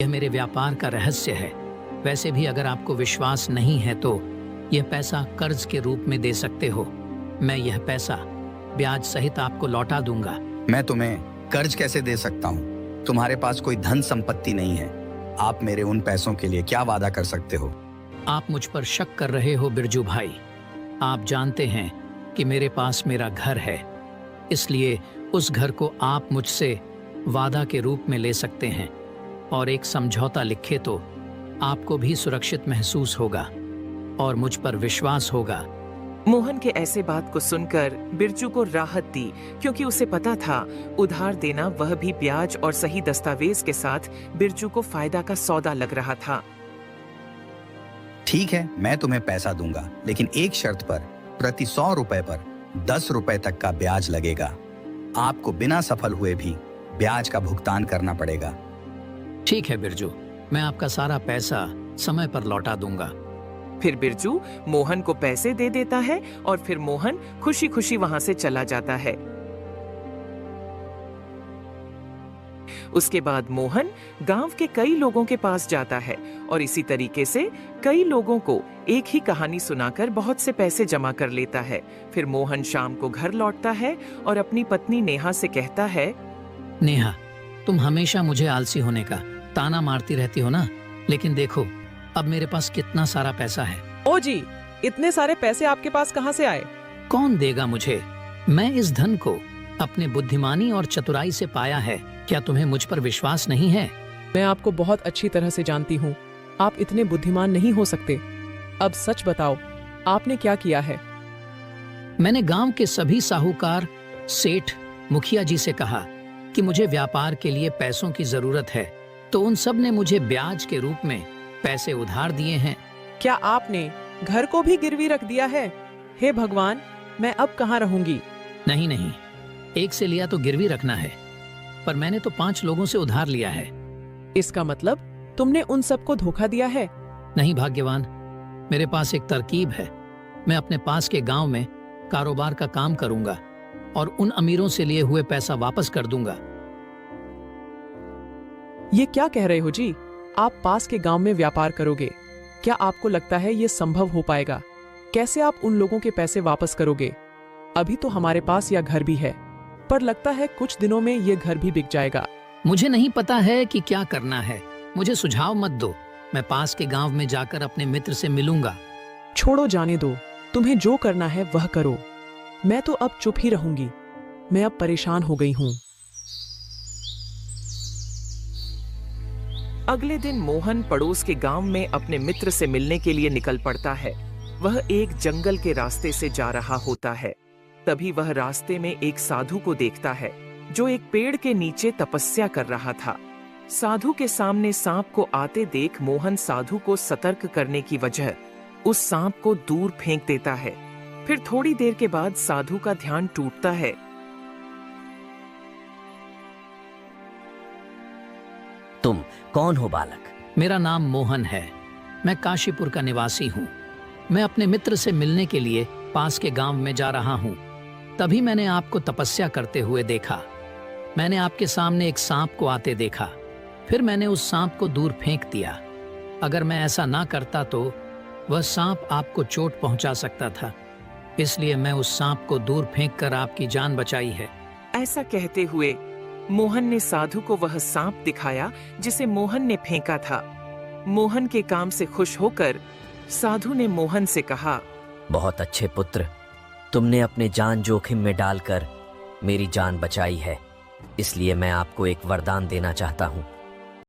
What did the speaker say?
मेरे व्यापार का रहस्य है। वैसे भी अगर आपको विश्वास नहीं है तो यह पैसा कर्ज के रूप में दे सकते हो। मैं यह पैसा ब्याज सहित आपको लौटा दूंगा। मैं तुम्हें कर्ज कैसे दे सकता हूँ? तुम्हारे पास कोई धन संपत्ति नहीं है। आप मेरे उन पैसों के लिए क्या वादा कर सकते हो? आप मुझ पर शक कर रहे हो बिरजू भाई। आप जानते हैं कि मेरे पास मेरा घर है, इसलिए उस घर को आप मुझसे वादा के रूप में ले सकते हैं और एक समझौता लिखे तो आपको भी सुरक्षित महसूस होगा और मुझ पर विश्वास होगा। मोहन के ऐसे बात को सुनकर बिरजू को राहत दी, क्योंकि उसे पता था उधार देना, वह भी ब्याज और सही दस्तावेज के साथ, बिरजू को फायदा का सौदा लग रहा था। ठीक है, मैं तुम्हें पैसा दूंगा, लेकिन एक शर्त पर। प्रति 100 रुपए पर 10 रुपए तक का ब्याज लगेगा। आपको बिना सफल हुए भी ब्याज का भुगतान करना पड़ेगा। ठीक है बिरजू, मैं आपका सारा पैसा समय पर लौटा दूंगा। फिर बिरजू मोहन को पैसे दे देता है और फिर मोहन खुशी खुशी वहां से चला जाता है। उसके बाद मोहन गांव के कई लोगों के पास जाता है और इसी तरीके से कई लोगों को एक ही कहानी सुनाकर बहुत से पैसे जमा कर लेता है। फिर मोहन शाम को घर लौटता है और अपनी पत्नी नेहा से कहता है, नेहा, तुम हमेशा मुझे आलसी होने का ताना मारती रहती हो ना, लेकिन देखो अब मेरे पास कितना सारा पैसा है। ओ जी, इतने सारे पैसे आपके पास कहाँ से आए? कौन देगा मुझे? मैं इस धन को अपने बुद्धिमानी और चतुराई से पाया है। क्या तुम्हें मुझ पर विश्वास नहीं है? मैं आपको बहुत अच्छी तरह से जानती हूँ। आप इतने बुद्धिमान नहीं हो सकते। अब सच बताओ, आपने क्या किया है? मैंने गांव के सभी साहूकार, सेठ, मुखिया जी से कहा कि मुझे व्यापार के लिए पैसों की जरूरत है, तो उन सब ने मुझे ब्याज के रूप में पैसे उधार दिए हैं। क्या आपने घर को भी गिरवी रख दिया है? हे भगवान, मैं अब कहाँ रहूंगी? नहीं नहीं, एक से लिया तो गिरवी रखना है, पर मैंने तो 5 लोगों से उधार लिया है। इसका मतलब तुमने उन सबको धोखा दिया है? नहीं भाग्यवान, मेरे पास एक तरकीब है। मैं अपने पास के गांव में कारोबार का काम करूंगा और उन अमीरों से लिए हुए पैसा वापस कर दूंगा। ये क्या कह रहे हो जी? आप पास के गांव में व्यापार करोगे? क्या आपको लगता है ये संभव हो पाएगा? कैसे आप उन लोगों के पैसे वापस करोगे? अभी तो हमारे पास यह घर भी है, पर लगता है कुछ दिनों में ये घर भी बिक जाएगा। मुझे नहीं पता है कि क्या करना है। मुझे सुझाव मत दो। मैं पास के गांव में जाकर अपने मित्र से मिलूंगा। छोड़ो, जाने दो। तुम्हें जो करना है वह करो। मैं तो अब चुप ही रहूंगी। मैं अब परेशान हो गई हूँ। अगले दिन मोहन पड़ोस के गांव में अपने मित्र से मिलने के लिए निकल पड़ता है। वह एक जंगल के रास्ते से जा रहा होता है। तभी वह रास्ते में एक साधु को देखता है जो एक पेड़ के नीचे तपस्या कर रहा था। साधु के सामने सांप को आते देख मोहन साधु को सतर्क करने की वजह उस सांप को दूर फेंक देता है। फिर थोड़ी देर के बाद साधु का ध्यान टूटता है। तुम कौन हो बालक? मेरा नाम मोहन है। मैं काशीपुर का निवासी हूँ। मैं अपने मित्र से मिलने के लिए पास के गांव में जा रहा हूँ। तभी मैंने आपको तपस्या करते हुए देखा। मैंने आपके सामने एक सांप को आते देखा, फिर मैंने उस सांप को दूर फेंक दिया। अगर मैं ऐसा ना करता तो वह सांप आपको चोट पहुंचा सकता था, इसलिए मैं उस सांप को दूर फेंककर आपकी जान बचाई है। ऐसा कहते हुए मोहन ने साधु को वह सांप दिखाया जिसे मोहन ने फेंका था। मोहन के काम से खुश होकर साधु ने मोहन से कहा, बहुत अच्छे पुत्र, तुमने अपने जान जोखिम में डालकर मेरी जान बचाई है, इसलिए मैं आपको एक वरदान देना चाहता हूँ।